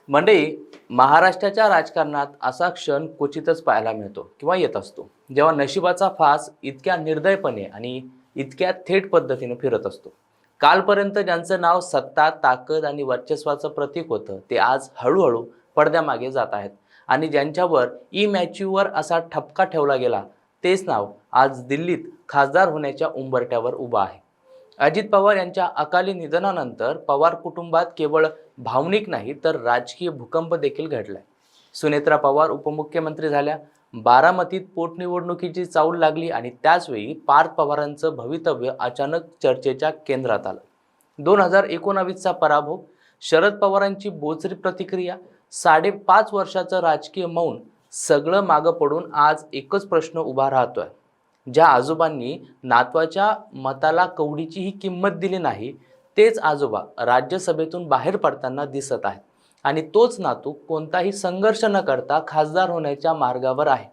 मंडळी, महाराष्ट्राच्या राजकारणात असा क्षण क्वचितच पाहायला मिळतो किंवा येत असतो, जेव्हा नशिबाचा फास इतक्या निर्दयपणे आणि इतक्या थेट पद्धतीने फिरत असतो. कालपर्यंत ज्यांचं नाव सत्ता, ताकद आणि वर्चस्वाचं प्रतीक होतं, ते आज हळूहळू पडद्यामागे जात आहेत. आणि ज्यांच्यावर इमॅच्युअर असा ठपका ठेवला गेला, तेच नाव आज दिल्लीत खासदार होण्याच्या उंबरठ्यावर उभं आहे. अजित पवार यांच्या अकाली निधनानंतर पवार कुटुंबात केवळ भावनिक नाही तर राजकीय भूकंप देखील घडलाय. सुनेत्रा पवार उपमुख्यमंत्री झाल्या, बारामतीत पोटनिवडणुकीची चाहूल लागली आणि त्याचवेळी पार्थ पवारांचं भवितव्य अचानक चर्चेच्या केंद्रात आलं. 2019चा पराभव, शरद पवारांची बोचरी प्रतिक्रिया, 5.5 वर्षाचं राजकीय मौन, सगळं मागं पडून आज एकच प्रश्न उभा राहतोय. ज्या आजोबांनी नातवाच्या मताला कवडीचीही किंमत दिली नाही, तेच आजोबा राज्यसभेतून बाहेर पडताना दिसत आहेत. आणि तोच नातू कोणताही संघर्ष न करता खासदार होण्याच्या मार्गावर आहे.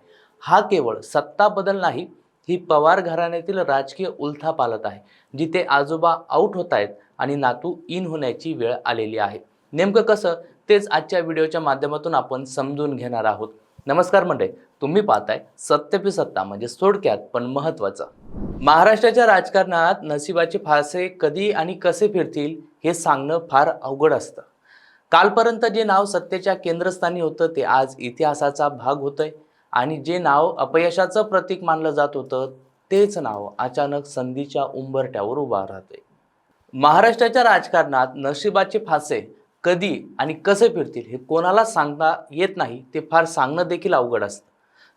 हा केवळ सत्ता बदल नाही, ही पवार घराण्यातील राजकीय उलथापालथ आहे, जिथे आजोबा आऊट होत आहेत आणि नातू इन होण्याची वेळ आलेली आहे. नेमकं कसं, तेच आजच्या व्हिडिओच्या माध्यमातून आपण समजून घेणार आहोत. नमस्कार मंडळी, तुम्ही पाहताय सत्य पे सत्ता, म्हणजे थोडक्यात पण महत्त्वाचं. महाराष्ट्राच्या राजकारणात नशिबाचे फासे कधी आणि कसे फिरतील हे सांगणं फार अवघड असतं. कालपर्यंत जे नाव सत्तेच्या केंद्रस्थानी होतं, ते आज इतिहासाचा भाग होतंय. आणि जे नाव अपयशाचं प्रतीक मानलं जात होतं, तेच नाव अचानक संधीच्या उंबरठ्यावर उभा राहतंय. महाराष्ट्राच्या राजकारणात नशिबाचे फासे कधी आणि कसे फिरतील हे कोणाला सांगता येत नाही, ते फार सांगणं देखील अवघड असतं.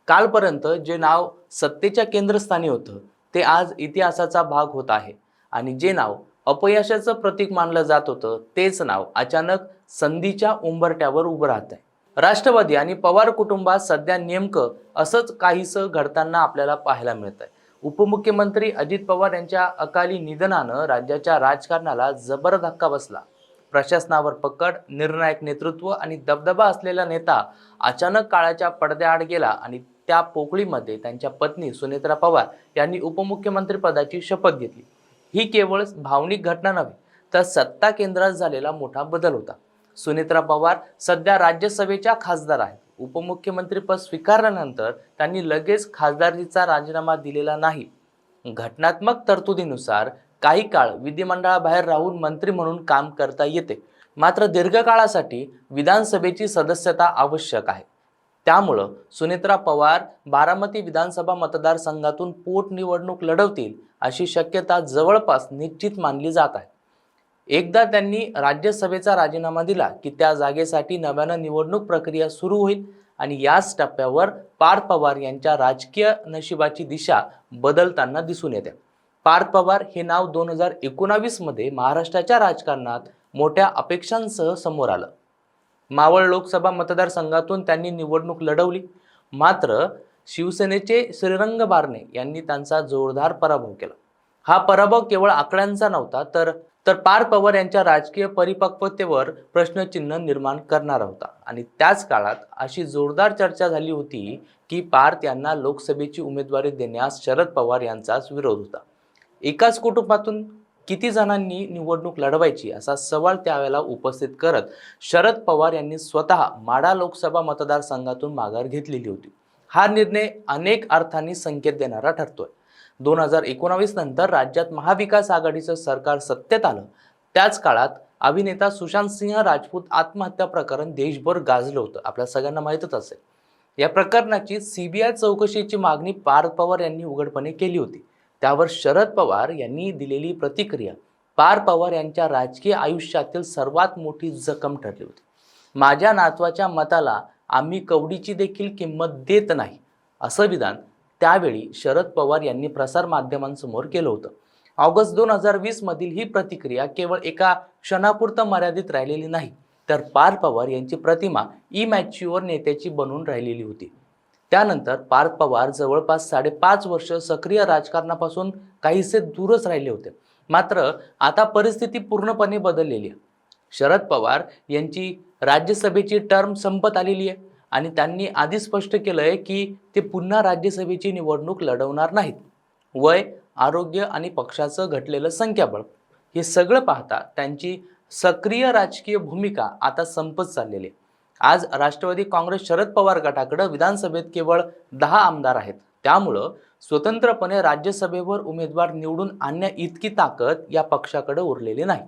कालपर्यंत जे नाव सत्तेच्या केंद्रस्थानी होतं, ते आज इतिहासाचा भाग होत आहे. आणि जे नाव अपयशाचं प्रतीक मानलं जात होतं, तेच नाव अचानक संधीच्या उंबरठ्यावर उभं राहत आहे. राष्ट्रवादी आणि पवार कुटुंबात सध्या नेमकं असंच काहीसं घडताना आपल्याला पाहायला मिळत आहे. उपमुख्यमंत्री अजित पवार यांच्या अकाली निधनानं राज्याच्या राजकारणाला जबर धक्का बसला. प्रशासनावर पकड, निर्णायक नेतृत्व आणि दबदबा असलेला नेता अचानक काळाच्या पडद्याआड गेला आणि त्या पोकळीमध्ये त्यांच्या पत्नी सुनेत्रा पवार यांनी उपमुख्यमंत्रीपदाची शपथ घेतली. ही केवळ भावनिक घटना नव्हे, तर सत्ता केंद्रात झालेला मोठा बदल होता. सुनेत्रा पवार सध्या राज्यसभेच्या खासदार आहेत. उपमुख्यमंत्रीपद स्वीकारल्यानंतर त्यांनी लगेच खासदारकीचा राजीनामा दिलेला नाही. घटनात्मक तरतुदीनुसार काही काळ विधिमंडळाबाहेर राहून मंत्री म्हणून काम करता येते, मात्र दीर्घकाळासाठी विधानसभेची सदस्यता आवश्यक आहे. त्यामुळं सुनेत्रा पवार बारामती विधानसभा मतदारसंघातून पोटनिवडणूक लढवतील अशी शक्यता जवळपास निश्चित मानली जात आहे. एकदा त्यांनी राज्यसभेचा राजीनामा दिला की त्या जागेसाठी नव्यानं निवडणूक प्रक्रिया सुरू होईल आणि याच टप्प्यावर पार्थ पवार यांच्या राजकीय नशिबाची दिशा बदलताना दिसून येते. पार्थ पवार हे नाव 2019 मध्ये महाराष्ट्राच्या राजकारणात मोठ्या अपेक्षांसह समोर आलं. मावळ लोकसभा मतदारसंघातून त्यांनी निवडणूक लढवली, मात्र शिवसेनेचे श्रीरंग बारणे यांनी त्यांचा जोरदार पराभव केला. हा पराभव केवळ आकड्यांचा नव्हता, तर पार्थ पवार यांच्या राजकीय परिपक्वतेवर प्रश्नचिन्ह निर्माण करणारा होता. आणि त्याच काळात अशी जोरदार चर्चा झाली होती की पार्थ यांना लोकसभेची उमेदवारी देण्यास शरद पवार यांचाच विरोध होता. एकाच कुटुंबातून किती जणांनी निवडणूक लढवायची असा सवाल त्यावेळेला उपस्थित करत शरद पवार यांनी स्वतः माढा लोकसभा मतदारसंघातून माघार घेतलेली होती. हा निर्णय अनेक अर्थांनी संकेत देणारा ठरतोय. 2019 नंतर राज्यात महाविकास आघाडीचं सरकार सत्तेत आलं. त्याच काळात अभिनेता सुशांत सिंह राजपूत आत्महत्या प्रकरण देशभर गाजलं होतं, आपल्या सगळ्यांना माहीतच असेल. या प्रकरणाची सीबीआय चौकशीची मागणी पार्थ पवार यांनी उघडपणे केली होती. त्यावर शरद पवार यांनी दिलेली प्रतिक्रिया पार्थ पवार यांच्या राजकीय आयुष्यातील सर्वात मोठी जखम ठरली होती. माझ्या नातवाच्या मताला आम्ही कवडीची देखील किंमत देत नाही, असं विधान त्यावेळी शरद पवार यांनी प्रसार माध्यमांसमोर केलं होतं. ऑगस्ट 2020 मधील ही प्रतिक्रिया केवळ एका क्षणापुरतं मर्यादित राहिलेली नाही, तर पार्थ पवार यांची प्रतिमा इमॅच्युअर नेत्याची बनून राहिलेली होती. त्यानंतर पार्थ पवार जवळपास 5.5 वर्ष सक्रिय राजकारणापासून काहीसे दूरच राहिले होते. मात्र आता परिस्थिती पूर्णपणे बदललेली आहे. शरद पवार यांची राज्यसभेची टर्म संपत आलेली आहे आणि त्यांनी आधी स्पष्ट केलंय की ते पुन्हा राज्यसभेची निवडणूक लढवणार नाहीत. वय, आरोग्य आणि पक्षाचं घटलेलं संख्याबळ हे सगळं पाहता त्यांची सक्रिय राजकीय भूमिका आता संपत चाललेली आहे. आज राष्ट्रवादी काँग्रेस शरद पवार गटाकडे विधानसभेत केवळ 10 आमदार आहेत. त्यामुळं स्वतंत्रपणे राज्यसभेवर उमेदवार निवडून आणण्या इतकी ताकद या पक्षाकडे उरलेली नाही.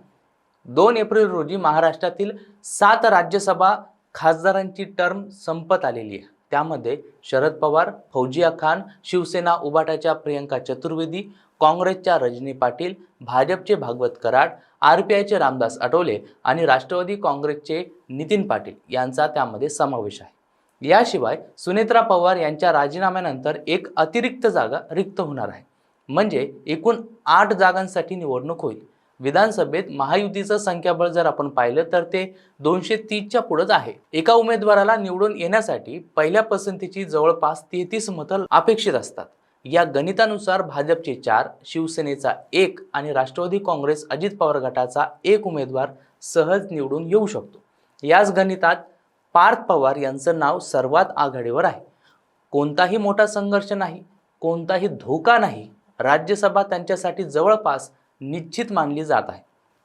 2 एप्रिल रोजी महाराष्ट्रातील 7 राज्यसभा खासदारांची टर्म संपत आलेली आहे. त्यामध्ये शरद पवार, फौजिया खान, शिवसेना उबाटाच्या प्रियंका चतुर्वेदी, काँग्रेसच्या रजनी पाटील, भाजपचे भागवत कराड, RPIचे रामदास आठवले आणि राष्ट्रवादी काँग्रेसचे नितीन पाटील यांचा त्यामध्ये समावेश आहे. याशिवाय सुनेत्रा पवार यांच्या राजीनाम्यानंतर एक अतिरिक्त जागा रिक्त होणार आहे. म्हणजे एकूण 8 जागांसाठी निवडणूक होईल. विधानसभेत महायुतीचं संख्याबळ जर आपण पाहिलं तर ते 230च्या पुढेच आहे. एका उमेदवाराला निवडून येण्यासाठी पहिल्या पसंतीची जवळपास 33 मतं अपेक्षित असतात. या गणितानुसार भाजपचे 4, शिवसेनेचा 1 आणि राष्ट्रवादी काँग्रेस अजित पवार गटाचा 1 उमेदवार सहज निवडून येऊ शकतो. याच गणितात पार्थ पवार यांचं नाव सर्वात आघाडीवर आहे. कोणताही मोठा संघर्ष नाही, कोणताही धोका नाही. राज्यसभा त्यांच्यासाठी जवळपास निश्चित मानली जात आहे.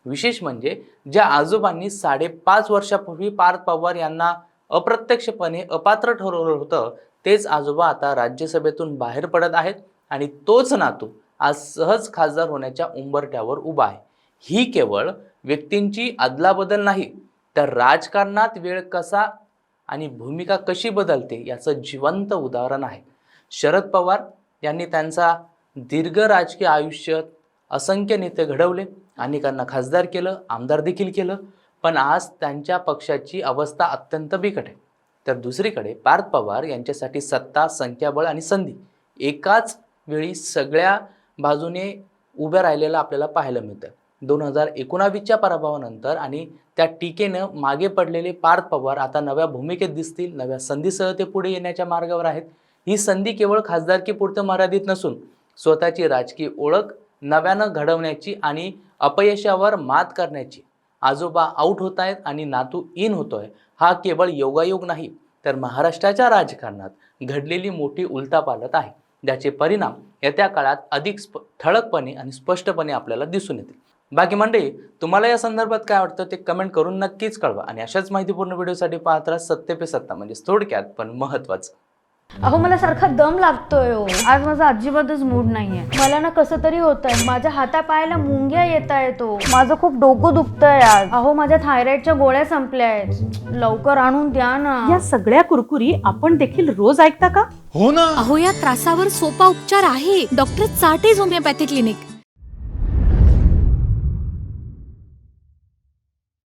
विशेष म्हणजे ज्या आजोबांनी 5.5 वर्षापूर्वी पार्थ पवार यांना अप्रत्यक्षपणे अपात्र ठरवलं होतं, तेच आजोबा आता राज्यसभेतून बाहेर पडत आहेत आणि तोच नातू आज सहज खासदार होण्याच्या उंबरठ्यावर उभा आहे. ही केवळ व्यक्तींची अदलाबदल नाही, तर राजकारणात वेळ कसा आणि भूमिका कशी बदलते याचं जिवंत उदाहरण आहे. शरद पवार यांनी त्यांचा दीर्घ राजकीय आयुष्यात असंख्य नेते घडवले, अनेकांना खासदार केलं, आमदार देखील केलं, पण आज त्यांच्या पक्षाची अवस्था अत्यंत बिकट आहे. तर दुसरीकडे पार्थ पवार यांच्यासाठी सत्ता, संख्याबळ आणि संधी एकाच वेळी सगळ्या बाजूने उभ्या राहिलेलं आपल्याला पाहायला मिळतं. 2019च्या पराभवानंतर आणि त्या टीकेनं मागे पडलेले पार्थ पवार आता नव्या भूमिकेत दिसतील. नव्या संधीसह ते पुढे येण्याच्या मार्गावर आहेत. ही संधी केवळ खासदारकीपुरतं मर्यादित नसून स्वतःची राजकीय ओळख नव्यानं घडवण्याची आणि अपयशावर मात करण्याची. आजोबा आऊट होत आहेत आणि नातू इन होतोय, हा केवळ योगायोग नाही, तर महाराष्ट्राच्या राजकारणात घडलेली मोठी उलथापालथ आहे, ज्याचे परिणाम येत्या काळात अधिक ठळकपणे आणि स्पष्टपणे आपल्याला दिसून येतील. बाकी मंडळी, तुम्हाला या संदर्भात काय वाटतं ते कमेंट करून नक्कीच कळवा आणि अशाच माहितीपूर्ण व्हिडिओसाठी पाहत राहा सत्य पे सत्ता, म्हणजे थोडक्यात पण महत्त्वाचं. अहो मला सारखा दम लागतोय हो. आज माझा अजिबातच मूड नाहीये. मला ना कसं तरी होतंय. माझ्या हातापायाला मुंग्या येत आहेत. माझं खूप डोकं दुखतंय आज. अहो माझ्या थायरॉइडच्या गोळ्या संपल्या आहेत. लवकर आणून द्या ना. या सगळ्या कुरकुरी आपण देखील रोज ऐकता का? हो ना. अहो या त्रासावर सोपा उपचार आहे. डॉक्टर चाटेज होमिओपॅथी क्लिनिक.